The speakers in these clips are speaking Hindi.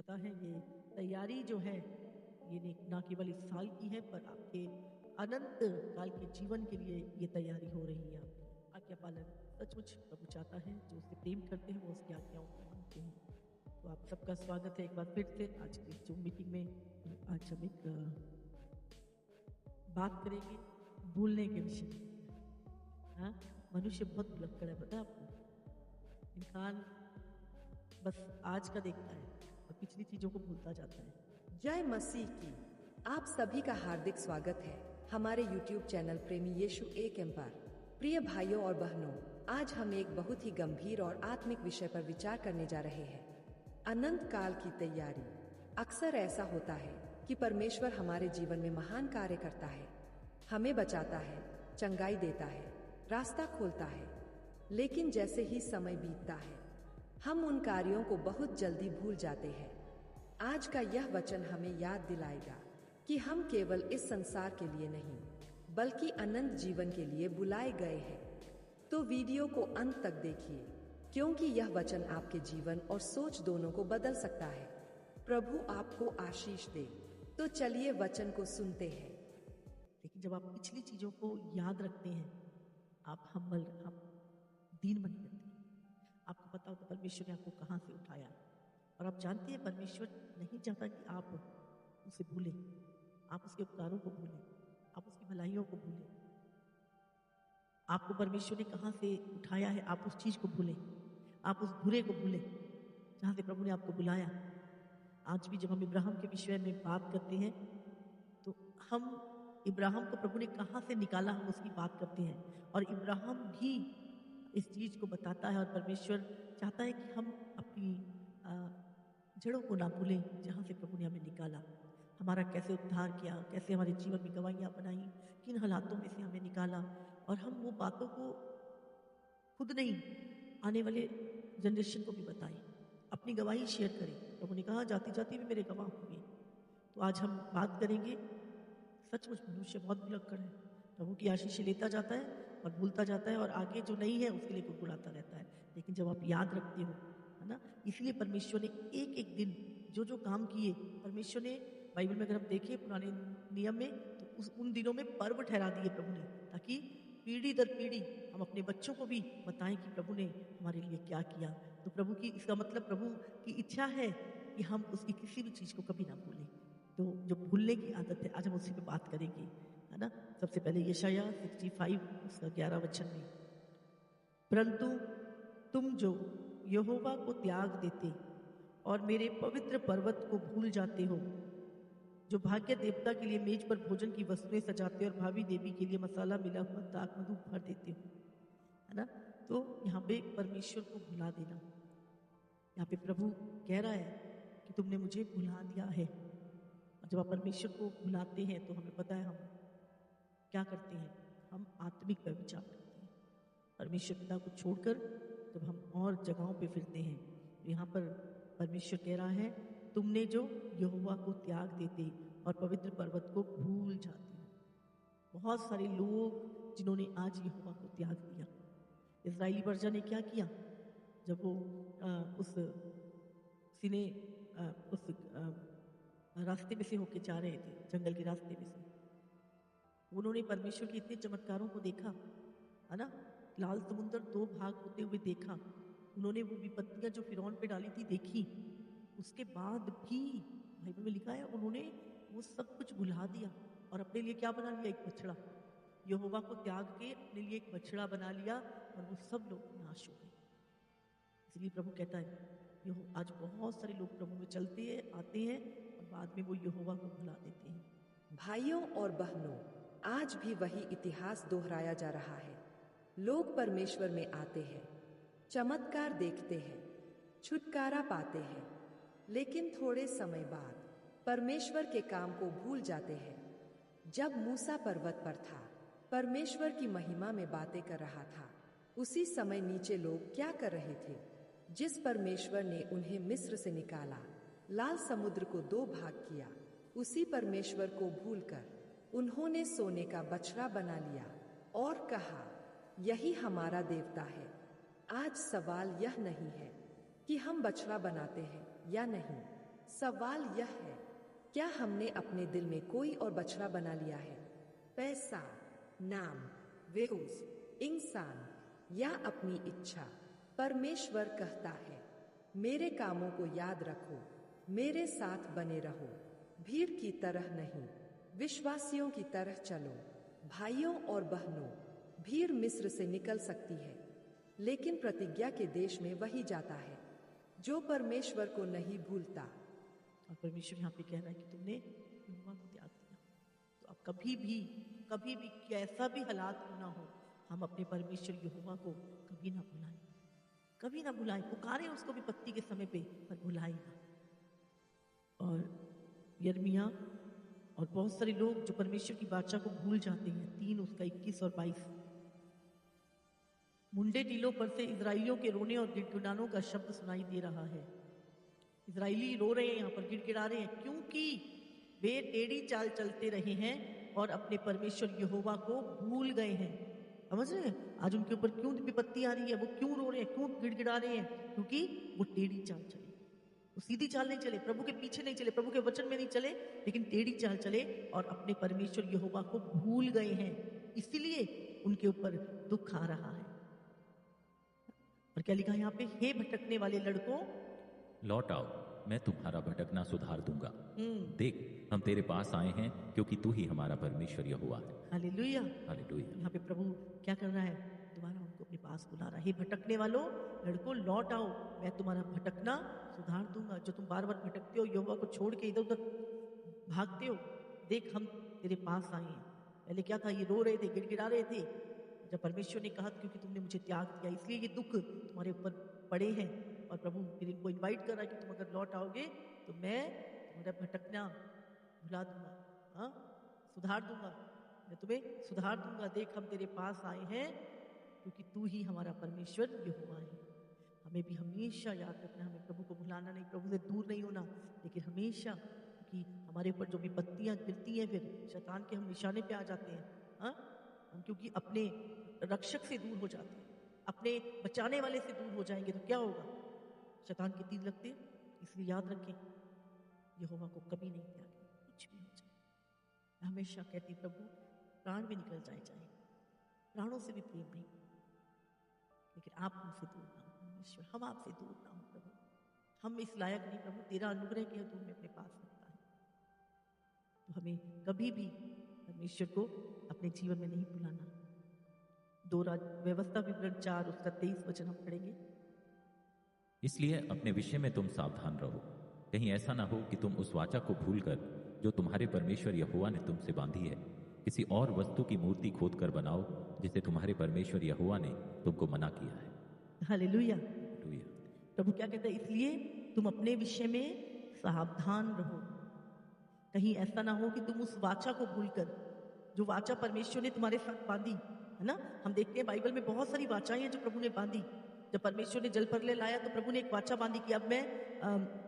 पता है ये तैयारी जो है ये ना केवल इस साल की है पर आपके अनंत काल के जीवन के लिए ये तैयारी हो रही है आपकी। आज्ञा पालन सचमुच प्रभु चाहता है, जो उससे प्रेम करते हैं वो उसकी आज्ञाओं को मानते हैं। तो आप सबका स्वागत है एक बार फिर से आज की जूम मीटिंग में। आज हम एक बात करेंगे भूलने के विषय में। हाँ, मनुष्य बहुत भुलक्कड़ है, पता है आपको। इंसान बस आज का देखता है और पिछली चीजों को भूलता जाता है। जय मसीह की आप सभी का हार्दिक स्वागत है हमारे YouTube चैनल प्रेमी यीशु एक एम्पायर। प्रिय भाइयों और बहनों, आज हम एक बहुत ही गंभीर और आत्मिक विषय पर विचार करने जा रहे हैं, अनंत काल की तैयारी। अक्सर ऐसा होता है कि परमेश्वर हमारे जीवन में महान कार्य करता है, हमें बचाता है, चंगाई देता है, रास्ता खोलता है, लेकिन जैसे ही समय बीतता है हम उन कार्यों को बहुत जल्दी भूल जाते हैं। आज का यह वचन हमें याद दिलाएगा कि हम केवल इस संसार के लिए नहीं बल्कि अनंत जीवन के लिए बुलाए गए हैं। तो वीडियो को अंत तक देखिए, क्योंकि यह वचन आपके जीवन और सोच दोनों को बदल सकता है। प्रभु आपको आशीष दे। तो चलिए वचन को सुनते हैं। लेकिन जब आप पिछली चीजों को याद रखते हैं, आप हम दीन बन जाते हैं। आपको पता होता परमेश्वर ने आपको कहाँ से उठाया, और आप जानते हैं परमेश्वर नहीं चाहता कि आप उसे भूलें, आप उसके उपकारों को भूलें, आप उसकी भलाइयों को भूलें। आपको परमेश्वर ने कहाँ से उठाया है, आप उस चीज को भूलें, आप उस बुरे को भूलें जहाँ से प्रभु ने आपको बुलाया। आज भी जब हम इब्राहिम के विषय में बात करते हैं तो हम इब्राहिम को प्रभु ने कहाँ से निकाला, हम उसकी बात करते हैं। और इब्राहिम भी इस चीज को बताता है, और परमेश्वर चाहता है कि हम अपनी जड़ों को ना भूलें, जहाँ से प्रभु ने हमें निकाला, हमारा कैसे उद्धार किया, कैसे हमारे जीवन में गवाहियाँ बनाई, किन हालातों में से हमें निकाला। और हम वो बातों को खुद नहीं, आने वाले जनरेशन को भी बताएं, अपनी गवाही शेयर करें। प्रभु ने कहा जाति जाति में मेरे गवाह होंगे। तो आज हम बात करेंगे, सचमुच मनुष्य बहुत भुलक्कड़ है, प्रभु की आशीष लेता जाता है और भूलता जाता है, और आगे जो नहीं है उसके लिए गुड़गुड़ाता रहता है। लेकिन जब आप याद रखते हो, है ना, इसलिए परमेश्वर ने एक एक दिन जो जो काम किए, परमेश्वर ने बाइबल में अगर हम देखें पुराने नियम में, तो उन दिनों में पर्व ठहरा दिए प्रभु ने, ताकि पीढ़ी दर पीढ़ी हम अपने बच्चों को भी बताएं कि प्रभु ने हमारे लिए क्या किया। तो प्रभु की, इसका मतलब प्रभु की इच्छा है कि हम उसकी किसी भी चीज को कभी ना भूलें। तो जो भूलने की आदत है, आज हम उसी पे बात करेंगे, है ना। सबसे पहले यशाया 65 उसका 11 वचन में, परंतु तुम जो यहोवा को त्याग देते और मेरे पवित्र पर्वत को भूल जाते हो, जो भाग्य देवता के लिए मेज पर भोजन की वस्तुएं सजाते और भावी देवी के लिए मसाला मिला हुआ दाख मधु भर देते हो, है ना। तो यहाँ पे परमेश्वर को भुला देना, यहाँ पे प्रभु कह रहा है कि तुमने मुझे भुला दिया है। और जब आप परमेश्वर को भुलाते हैं तो हमें पता है हम क्या करते हैं, हम आत्मिक व्यभिचार करते हैं। परमेश्वर पिता को छोड़कर जब हम और जगहों पे फिरते हैं, तो यहाँ पर परमेश्वर कह रहा है, तुमने जो यहोवा को त्याग देते और पवित्र पर्वत को भूल जाते हो। बहुत सारे लोग जिन्होंने आज यहोवा को त्याग दिया। इजराइली प्रजा ने क्या किया, जब वो उस रास्ते में से होके जा रहे थे, जंगल के रास्ते में से, उन्होंने परमेश्वर के इतने चमत्कारों को देखा, है ना। लाल समुद्र 2 भाग होते हुए देखा, उन्होंने वो विपत्तियां जो फिरौन पे डाली थी देखी। उसके बाद भी बाइबल में लिखा है उन्होंने वो सब कुछ भुला दिया और अपने लिए क्या बना लिया, एक बछड़ा। यहोवा को त्याग के अपने लिए एक बछड़ा बना लिया, और वो सब लोग नाश हो गए। इसलिए प्रभु कहता है, आज बहुत सारे लोग प्रभु में चलते हैं, आते हैं, और बाद में वो यहोवा को भुला देते हैं। भाइयों और बहनों, आज भी वही इतिहास दोहराया जा रहा है। लोग परमेश्वर में आते हैं, चमत्कार देखते हैं, छुटकारा पाते हैं, लेकिन थोड़े समय बाद परमेश्वर के काम को भूल जाते हैं। जब मूसा पर्वत पर था, परमेश्वर की महिमा में बातें कर रहा था, उसी समय नीचे लोग क्या कर रहे थे? जिस परमेश्वर ने उन्हें मिस्र से निकाला, लाल समुद्र को 2 भाग किया, उसी परमेश्वर को भूलकर उन्होंने सोने का बछड़ा बना लिया और कहा, यही हमारा देवता है। आज सवाल यह नहीं है कि हम बछड़ा बनाते हैं या नहीं, सवाल यह है, क्या हमने अपने दिल में कोई और बछड़ा बना लिया है? पैसा, नाम, व्यूज, इंसान या अपनी इच्छा? परमेश्वर कहता है, मेरे कामों को याद रखो, मेरे साथ बने रहो, भीड़ की तरह नहीं, विश्वासियों की तरह चलो। भाइयों और बहनों, भीड़ मिस्र से निकल सकती है, लेकिन प्रतिज्ञा के देश में वही जाता है जो परमेश्वर को नहीं भूलता। और परमेश्वर यहाँ पे कह रहा है कि तुमने यहोवा को त्याग दिया, तो अब कभी भी कैसा भी हालात क्यों ना हो, हम अपने परमेश्वर यहोवा को कभी ना भुलाएं, कभी ना भुलाएं। पुकारें उसको विपत्ति के समय पे, पर भुलाएं ना। और यिर्मयाह और बहुत सारे लोग जो परमेश्वर की वाचा को भूल जाते हैं, 3 उसका 21 और 22। मुंडे टीलों पर से इजराइलियों के रोने और गिड़गिड़ानों का शब्द सुनाई दे रहा है। इजराइली रो रहे हैं, यहाँ पर गिड़गिड़ा रहे हैं, क्योंकि वे टेढ़ी चाल चलते रहे हैं और अपने परमेश्वर यहोवा को भूल गए हैं। समझ रहे हैं आज उनके ऊपर क्यों विपत्ति आ रही है, वो क्यों रो रहे हैं, क्यों गिड़गिड़ा रहे हैं? क्योंकि वो टेढ़ी चाल चले, वो सीधी चाल नहीं चले, प्रभु के पीछे नहीं चले, प्रभु के वचन में नहीं चले, लेकिन टेढ़ी चाल चले और अपने परमेश्वर यहोवा को भूल गए हैं। इसीलिए उनके ऊपर दुख आ रहा है। और क्या लिखा है यहाँ पे? हे भटकने वाले लड़कों, लौट आओ, मैं तुम्हारा भटकना सुधार दूंगा। देख, हम तेरे पास आए हैं क्योंकि तू ही हमारा परमेश्वर यहोवा है। Hallelujah, hallelujah. यहाँ पे प्रभु क्या कर रहा है? दोबारा उनको अपने पास बुला रहा है। हे भटकने वालों लड़कों, लौट आओ, मैं तुम्हारा भटकना सुधार दूंगा। जो तुम बार बार भटकते हो, यहोवा को छोड़ के इधर उधर भागते हो, देख हम तेरे पास आए हैं। पहले क्या था? ये रो रहे थे, गिड़गिड़ा रहे थे। जब परमेश्वर ने कहा क्योंकि तुमने मुझे त्याग दिया, इसलिए ये दुख तुम्हारे ऊपर पड़े हैं। और प्रभु फिर इनको इनवाइट कर रहा है कि तुम अगर लौट आओगे तो मैं तुम्हारा भटकना भुला दूंगा, हाँ, सुधार दूंगा, मैं तुम्हें सुधार दूंगा। देख हम तेरे पास आए हैं क्योंकि तू ही हमारा परमेश्वर यहोवा है। हमें भी हमेशा याद रखना, हमें प्रभु को भुलाना नहीं, प्रभु से दूर नहीं होना, लेकिन हमेशा कि हमारे ऊपर जो विपत्तियां गिरती हैं, फिर शैतान के हम निशाने पे आ जाते हैं, हाँ, हम क्योंकि अपने रक्षक से दूर हो जाते हैं, अपने बचाने वाले से दूर हो जाएंगे तो क्या होगा? शैतान के तीर लगते हैं। इसलिए याद रखें, यहोवा को कभी नहीं त्यागें, कुछ भी हो जाए। मैं हमेशा कहती प्रभु प्राण भी निकल जाए, चाहे प्राणों से भी प्रेम नहीं, लेकिन आप हमसे दूर ना हो परमेश्वर, हम आपसे दूर ना हो प्रभु। हम इस लायक नहीं प्रभु, तेरा अनुग्रह के तू हमें अपने पास रखता है, तो हमें कभी भी परमेश्वर को अपने जीवन में नहीं भुलाना। 2 व्यवस्था विवरण 4 उसका 23 वचन हम पढ़ेंगे। इसलिए अपने विषय में तुम सावधान रहो, कहीं ऐसा ना हो कि तुम उस वाचा को भूलकर जो तुम्हारे परमेश्वर यहोवा ने तुमसे बांधी है, किसी और वस्तु की मूर्ति खोद कर बनाओ, जिसे तुम्हारे परमेश्वर यहोवा ने तुमको मना किया है। हालेलुया। हालेलुया। प्रभु क्या कहता है? इसलिए तुम अपने विषय में सावधान रहो, कहीं ऐसा ना हो कि तुम उस वाचा को भूलकर, जो वाचा परमेश्वर ने तुम्हारे साथ बांधी है ना। हम देखते हैं बाइबल में बहुत सारी वाचाएं हैं जो प्रभु ने बांधी। जब परमेश्वर ने जल प्रलय लाया तो प्रभु ने एक वाचा बांधी कि अब मैं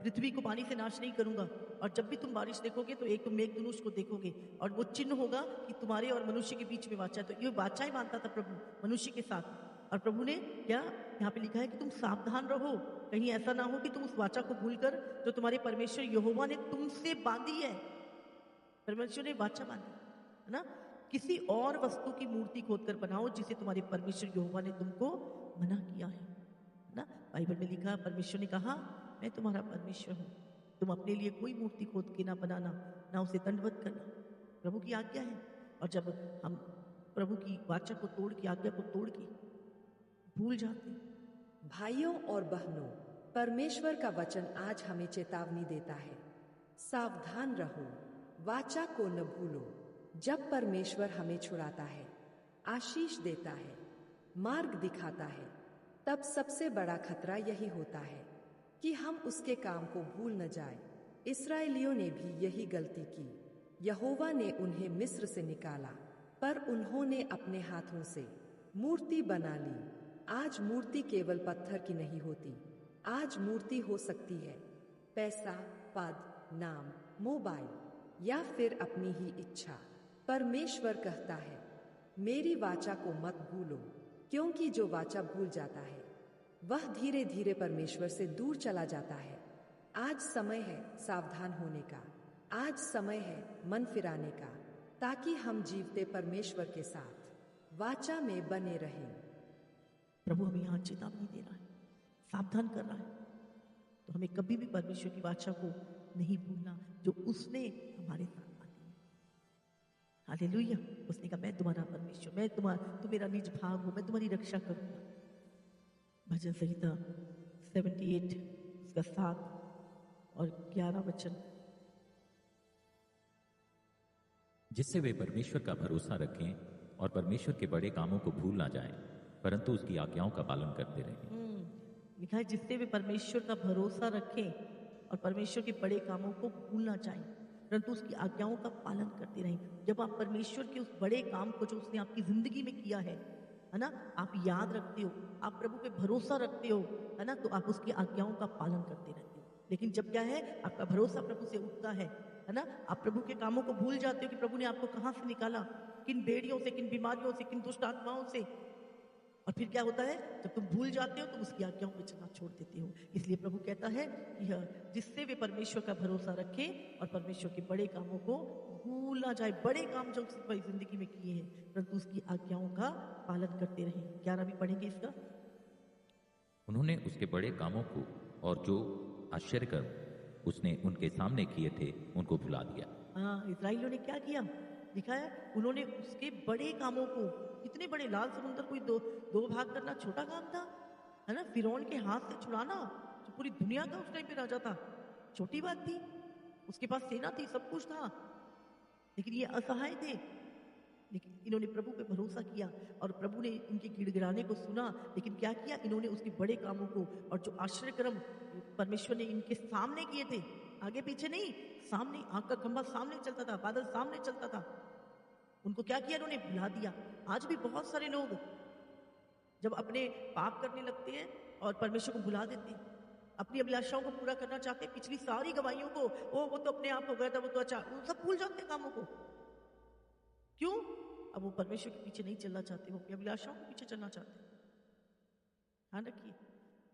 पृथ्वी को पानी से नाश नहीं करूंगा, और जब भी तुम बारिश देखोगे तो एक तुम मेघधनुष को देखोगे और वो चिन्ह होगा कि तुम्हारे और मनुष्य के बीच में वाचा है। तो ये वाचाएं बांधता था प्रभु मनुष्य के साथ। और प्रभु ने क्या यहाँ पे लिखा है कि तुम सावधान रहो, कहीं ऐसा ना हो कि तुम उस वाचा को भूलकर जो तुम्हारे परमेश्वर यहोवा ने तुमसे बांधी है। परमेश्वर ने वाचा बांधी है ना, किसी और वस्तु की मूर्ति खोदकर बनाओ जिसे तुम्हारे परमेश्वर यहोवा ने तुमको मना किया है ना। बाइबल में लिखा, परमेश्वर ने कहा मैं तुम्हारा परमेश्वर हूँ, तुम अपने लिए कोई मूर्ति खोद के ना बनाना, ना उसे दंडवत करना। प्रभु की आज्ञा है। और जब हम प्रभु की वाचा को तोड़ के, आज्ञा को तोड़ के भूल जाते। भाइयों और बहनों, परमेश्वर का वचन आज हमें चेतावनी देता है, सावधान रहो, वाचा को न भूलो। जब परमेश्वर हमें छुड़ाता है, आशीष देता है, मार्ग दिखाता है, तब सबसे बड़ा खतरा यही होता है कि हम उसके काम को भूल न जाएं। इस्राएलियों ने भी यही गलती की। यहोवा ने उन्हें मिस्र से निकाला, पर उन्होंने अपने हाथों से मूर्ति बना ली। आज मूर्ति केवल पत्थर की नहीं होती, आज मूर्ति हो सकती है पैसा, पद, नाम, मोबाइल या फिर अपनी ही इच्छा। परमेश्वर कहता है, मेरी वाचा को मत भूलो, क्योंकि जो वाचा भूल जाता है वह धीरे धीरे परमेश्वर से दूर चला जाता है। आज समय है सावधान होने का, आज समय है मन फिराने का, ताकि हम जीवते परमेश्वर के साथ वाचा में बने रहें। प्रभु हमें यहाँ चेतावनी दे रहा है, सावधान कर रहा है। तो हमें कभी भी परमेश्वर की वाचा को नहीं भूलना जो उसने हमारे साथ बांधी है। हालेलुया। उसने कहा मैं तुम्हारा परमेश्वर, मैं तुम मेरा निज भाग हो, मैं तुम्हारी रक्षा करूंगा। भजन संहिता 78 उसका 7 और 11 वचन। जिससे वे परमेश्वर का भरोसा रखें और परमेश्वर के बड़े कामों को भूल ना जाएं, परंतु उसकी आज्ञाओं का पालन करते रहें। लिखा है जिससे वे परमेश्वर का भरोसा रखें और परमेश्वर के बड़े कामों को भूल ना जाएं, परंतु उसकी आज्ञाओं का पालन करते रहें। जब आप परमेश्वर के उस बड़े काम को जो उसने आपकी जिंदगी में किया है ना, आप याद रखते हो, आप प्रभु पे भरोसा रखते हो, है ना, तो आप उसकी आज्ञाओं का पालन करते रहते हो। लेकिन जब क्या है, आपका भरोसा प्रभु से उठता है ना, आप प्रभु के कामों को भूल जाते हो कि प्रभु ने आपको कहाँ से निकाला, किन बेड़ियों से, किन बीमारियों से, किन दुष्ट आत्माओं से। और फिर क्या होता है, जब तुम भूल जाते हो तो उसकी आज्ञाओं पे चलना छोड़ देते हो। इसलिए प्रभु कहता है कि जिससे वे परमेश्वर का भरोसा रखें और परमेश्वर के बड़े कामों को भूल ना जाए। बड़े काम जो उसने भाई जिंदगी में किए हैं, परंतु उसकी आज्ञाओं का पालन करते रहें। 11 भी पढ़ेंगे इसका। उन्होंने उसके बड़े कामों को और जो आश्चर्य कर्म उसने उनके सामने किए थे उनको भुला दिया। हाँ, इस्राएलियों ने क्या किया, लिखा है उन्होंने उसके बड़े कामों को, कितने बड़े, लाल समुद्र कोई दो भाग करना छोटा काम था, है ना, फिरौन के हाथ से छुड़ाना जो पूरी दुनिया का उस टाइम पे राजा था, छोटी बात थी। उसके पास सेना थी, सब कुछ था, लेकिन ये असहाय थे। लेकिन इन्होंने प्रभु पे भरोसा किया और प्रभु ने इनके गिड़गिड़ाने को सुना। लेकिन क्या किया इन्होंने, उसके बड़े कामों को और जो आश्चर्य कर्म परमेश्वर ने इनके सामने किए थे, आगे पीछे नहीं, सामने, आग का खंभा सामने चलता था, बादल सामने चलता था, उनको क्या किया, इन्होंने भुला दिया। आज भी बहुत सारे लोग जब अपने पाप करने लगते हैं और परमेश्वर को भुला देते हैं, अपनी अभिलाषाओं को पूरा करना चाहते हैं, पिछली सारी गवाहियों को, वो तो अपने आप हो गया था, वो तो अच्छा, वो सब भूल जाते हैं कामों को। क्यों? अब वो परमेश्वर के पीछे नहीं चलना चाहते, वो अपनी अभिलाषाओं के पीछे चलना चाहते हैं। ध्यान रखिए,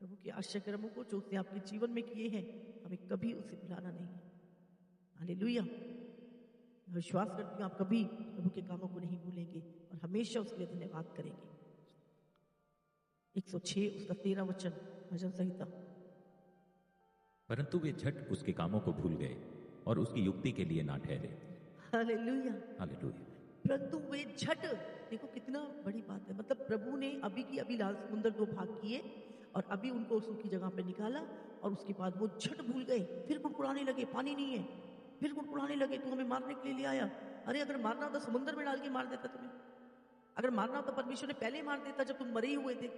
प्रभु के आश्चर्य कर्मों को जो उसने आपके जीवन में किए हैं, हमें कभी उसे भुलाना नहीं है। हालेलुया। मैं विश्वास करती हूँ आप कभी प्रभु के कामों को नहीं भूलेंगे और हमेशा उसके लिए धन्यवाद करेंगे। 106 उसका 13 वचन, भजन संहिता। परंतु वे झट उसके कामों को भूल गए और उसकी युक्ति के लिए ना ठहरे। Hallelujah, hallelujah. परंतु वे झट, देखो कितना बड़ी बात है, मतलब प्रभु ने अभी की अभी लाल समुद्र 2 भाग किए और अभी उनको सूखी जगह पे निकाला और उसके बाद वो झट भूल गए, फिर कुड़कुड़ाने लगे, पानी नहीं है, फिर कुड़कुड़ाने लगे, तू हमें मारने के लिए ले आया। अरे अगर मारना होता समुद्र में डाल के मार देता तुम्हें, अगर मारना होता परमेश्वर ने पहले मार देता जब तुम मरे ही हुए थे।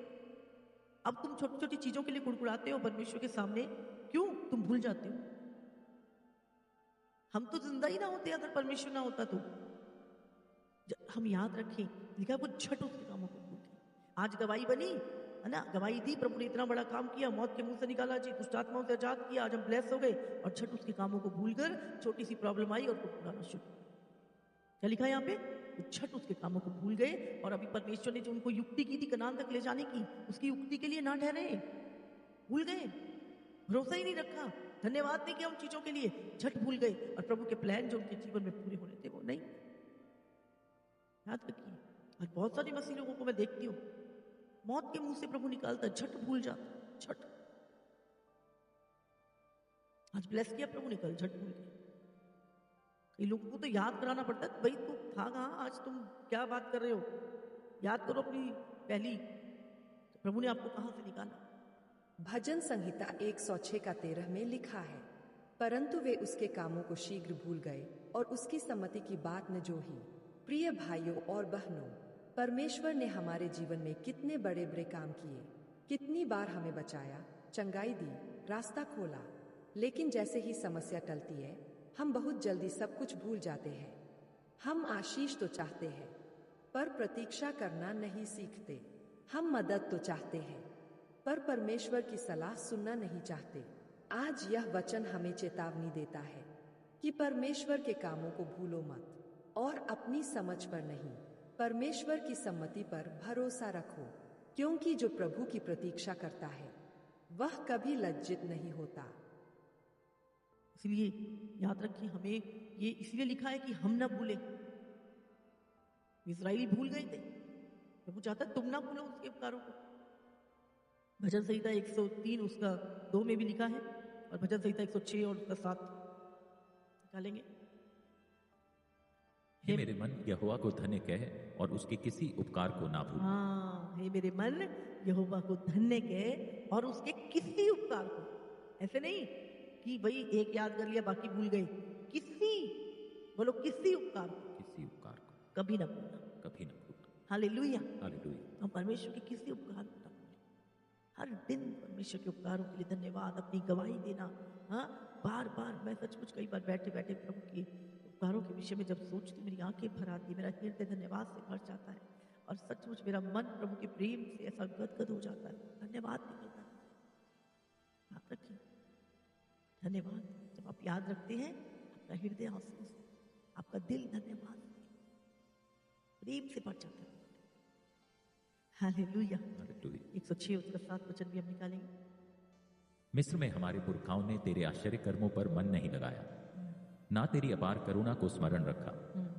अब तुम छोटी छोटी चीजों के लिए कुड़कुड़ाते हो परमेश्वर के सामने, क्यों? तुम भूल जाते हो। हम तो जिंदा ही ना होते अगर परमेश्वर ना होता तो। हम याद रखें, लिखा वो झट उसके कामों को भूल गए। आज गवाही बनी है ना, गवाही दी, प्रभु ने इतना बड़ा काम किया, मौत के मुंह से निकाला जी, दुष्ट आत्माओं से आजाद किया, आज हम ब्लेस हो गए, और झट उसके कामों को भूलकर छोटी सी प्रॉब्लम आई और कुड़कुड़ाना शुरू। क्या लिखा है यहाँ पे? झट उसके कामों को भूल गए और अभी परमेश्वर ने जो उनको युक्ति की थी कनान तक ले जाने की, उसकी युक्ति के लिए ना ठहरे, भूल गए, भरोसा ही नहीं रखा, धन्यवाद नहीं किया उन चीजों के लिए, झट भूल गए और प्रभु के प्लान जो उनके जीवन में पूरे होने थे वो नहीं। याद रखिए, आज बहुत सारे मसीह लोगों को मैं देखती हूँ, मौत के मुंह से प्रभु निकालता, झट भूल जाता, झट। आज ब्लेस किया प्रभु ने, कल झट भूल गए। कई लोगों को तो याद कराना पड़ता है, भाई तू था कहाँ, आज तुम क्या बात कर रहे हो, याद करो अपनी पहली, तो प्रभु ने आपको कहां से निकाला। भजन संहिता 106 का 13 में लिखा है, परंतु वे उसके कामों को शीघ्र भूल गए और उसकी सम्मति की बात न जोही। प्रिय भाइयों और बहनों, परमेश्वर ने हमारे जीवन में कितने बड़े बड़े काम किए, कितनी बार हमें बचाया, चंगाई दी, रास्ता खोला, लेकिन जैसे ही समस्या टलती है हम बहुत जल्दी सब कुछ भूल जाते हैं। हम आशीष तो चाहते हैं पर प्रतीक्षा करना नहीं सीखते। हम मदद तो चाहते हैं पर परमेश्वर की सलाह सुनना नहीं चाहते। आज यह वचन हमें चेतावनी देता है कि परमेश्वर के कामों को भूलो मत और अपनी समझ पर नहीं, परमेश्वर की सम्मति पर भरोसा रखो, क्योंकि जो प्रभु की प्रतीक्षा करता है वह कभी लज्जित नहीं होता। इसलिए याद रखिए, हमें ये इसलिए लिखा है कि हम ना भूले। इस्राएली भूल गए थे, प्रभु चाहता है तुम ना भूलो उसके उपकारों को। भजन संहिता 103 उसका 2 में भी लिखा है, और भजन संहिता 106 और उसका 7 निकालेंगे। हे मेरे मन यहोवा को धन्य कह और उसके किसी उपकार को ना भूल। हाँ, हे मेरे मन यहोवा को धन्य कह और उसके किसी उपकार को। ऐसे नहीं कि भाई एक याद कर लिया बाकी भूल गए, किसी, बोलो किसी उपकार को, किसी उपकार को कभी ना भूलना, कभी ना भूलना। हालेलुया। हालेलुया। हम परमेश्वर के किसी उपकार को ना भूलें। हर दिन परमेश्वर के उपकारों के लिए धन्यवाद, अपनी गवाही देना। हाँ, बार बार मैं सचमुच कई बार बैठे बैठे प्रभु के उपकारों के विषय में जब सोचती, मेरी आंखें भर आती, मेरा हृदय धन्यवाद से भर जाता है, और सचमुच मेरा मन प्रभु के प्रेम से ऐसा गदगद हो जाता है, धन्यवाद निकलता है। याद रखिए, धन्यवाद जब आप याद रखते हैं, आपका हृदय आंसू से, आपका दिल धन्यवाद प्रेम से भर जाता है। हालेलुया। 106 उसका 7 वचन भी हम निकालेंगे। मिस्र में हमारे पुरखाओं ने तेरे आश्चर्य कर्मों पर मन नहीं लगाया, ना तेरी अपार करुणा को स्मरण रखा।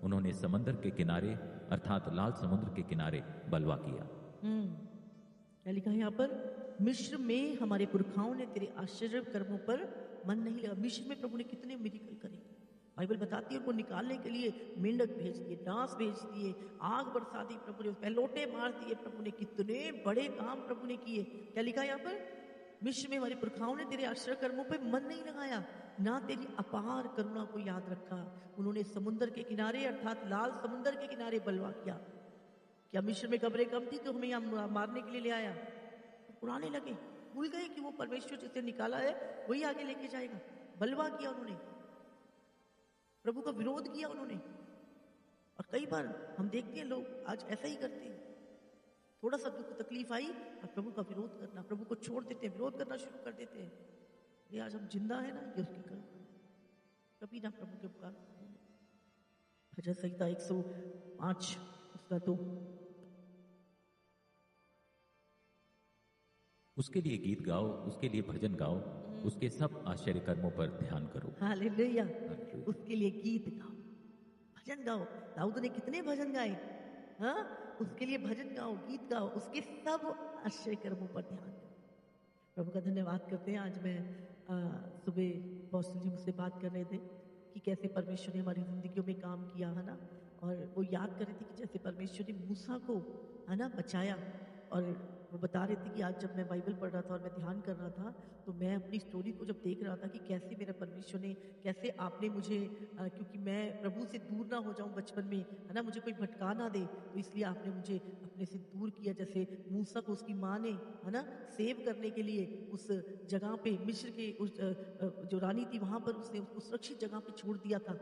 उन्होंने समंदर के किनारे अर्थात लाल समुद्र के किनारे बलवा किया। क्या लिखा है यहाँ पर? मिस्र में हमारे पुरखाओं ने तेरे आश्चर्य कर्मों पर मन नहीं लगा। मिस्र में प्रभु ने कितने मिरेकल करे, बाइबल बताती है। उनको निकालने के लिए मेंढक भेज दिए, डांस भेज दिए, आग बरसा दी प्रभु ने, पहलोटे मार दिए प्रभु ने, कितने बड़े काम प्रभु ने किए। क्या लिखा है यहाँ पर? मिस्र में हमारे पुरखाओं ने तेरे आश्चर्य कर्मों पर मन नहीं लगाया, ना तेरी अपार करुणा को याद रखा। उन्होंने समुद्र के किनारे अर्थात लाल समुद्र के किनारे बलवा किया। क्या मिस्र में कब्रें कम थी तो हमें यहाँ मारने के लिए ले आया? पुराने लगे, भूल गए कि वो परमेश्वर जिसे निकाला है वही आगे लेके जाएगा। बलवा किया उन्होंने, प्रभु का विरोध किया उन्होंने। और कई बार हम देखते हैं लोग आज ऐसा ही करते हैं, थोड़ा सा दुख तकलीफ आई और प्रभु का विरोध करना, प्रभु को छोड़ देते हैं, विरोध करना शुरू कर देते हैं। ये आज हम जिंदा है ना, ये उसकी कभी ना प्रभु के उपकार। भजन संहिता 105 उसका 2। उसके लिए गीत गाओ, उसके लिए भजन गाओ, उसके सब आश्चर्य कर्मों पर ध्यान करो। हालेलुया। उसके लिए गीत गाओ, भजन गाओ। दाऊद ने कितने भजन गाए। हाँ, उसके लिए भजन गाओ, गीत गाओ, उसके सब आश्चर्य कर्मों पर ध्यान करो। प्रभु का धन्यवाद करते हैं। आज मैं सुबह पॉस्टल जी मुझसे बात कर रहे थे कि कैसे परमेश्वर ने हमारी जिंदगियों में काम किया है ना, और वो याद कर रहे थे कि जैसे परमेश्वर ने मूसा को है ना बचाया। और वो बता रहे थे कि आज जब मैं बाइबल पढ़ रहा था और मैं ध्यान कर रहा था, तो मैं अपनी स्टोरी को जब देख रहा था कि कैसे मेरा परमेश्वर ने, कैसे आपने मुझे क्योंकि मैं प्रभु से दूर ना हो जाऊं बचपन में, है ना, मुझे कोई भटका ना दे, तो इसलिए आपने मुझे अपने से दूर किया। जैसे मूसा को उसकी माँ ने, है ना, सेव करने के लिए उस जगह पे, मिस्र के उस जो रानी थी वहां पर उसने उसको सुरक्षित जगह पे छोड़ दिया था।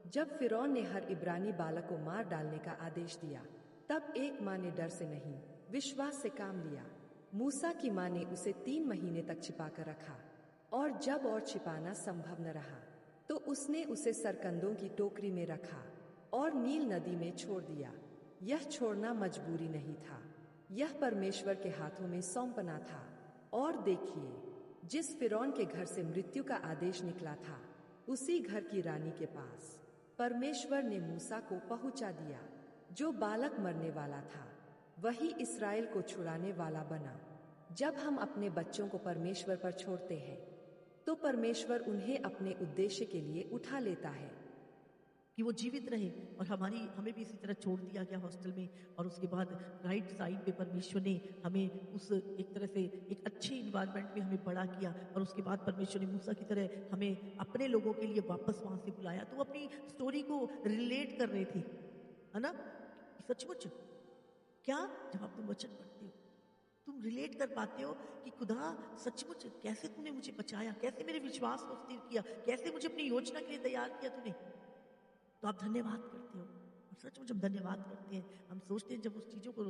जब फिरौन ने हर इब्रानी बालक को मार डालने का आदेश दिया, तब एक माँ ने डर से नहीं, विश्वास से काम लिया। मूसा की माँ ने उसे 3 महीने तक छिपा कर रखा, और जब और छिपाना संभव न रहा तो उसने उसे सरकंदों की टोकरी में रखा और नील नदी में छोड़ दिया। यह छोड़ना मजबूरी नहीं था, यह परमेश्वर के हाथों में सौंपना था। और देखिए, जिस फिरौन के घर से मृत्यु का आदेश निकला था, उसी घर की रानी के पास परमेश्वर ने मूसा को पहुंचा दिया। जो बालक मरने वाला था वही इस्राएल को छुड़ाने वाला बना। जब हम अपने बच्चों को परमेश्वर पर छोड़ते हैं, तो परमेश्वर उन्हें अपने उद्देश्य के लिए उठा लेता है कि वो जीवित रहे। और हमें भी इसी तरह छोड़ दिया गया हॉस्टल में, और उसके बाद राइट साइड पे परमेश्वर ने हमें उस एक तरह से एक अच्छे इन्वायरमेंट में हमें बड़ा किया। और उसके बाद परमेश्वर ने मूसा की तरह हमें अपने लोगों के लिए वापस वहां से बुलाया। तो वो अपनी स्टोरी को रिलेट कर रहे थे, है ना। सचमुच क्या, जब आप तुम वचन पढ़ते हो तुम रिलेट कर पाते हो कि खुदा सचमुच कैसे तूने मुझे बचाया, कैसे मेरे विश्वास को स्थिर किया, कैसे मुझे अपनी योजना के लिए तैयार किया तूने। तो आप धन्यवाद करते हो, और सचमुच हम धन्यवाद करते हैं। हम सोचते हैं जब उस चीजों को,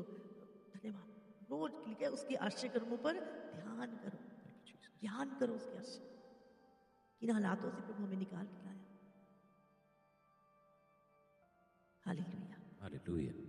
धन्यवाद रोज लिखा है, उसके आश्चर्य कर्मों पर ध्यान करो, ध्यान करो उसके आश्चर्य, किन हालातों से प्रभु हमें निकाल के लाया। Hallelujah, hallelujah.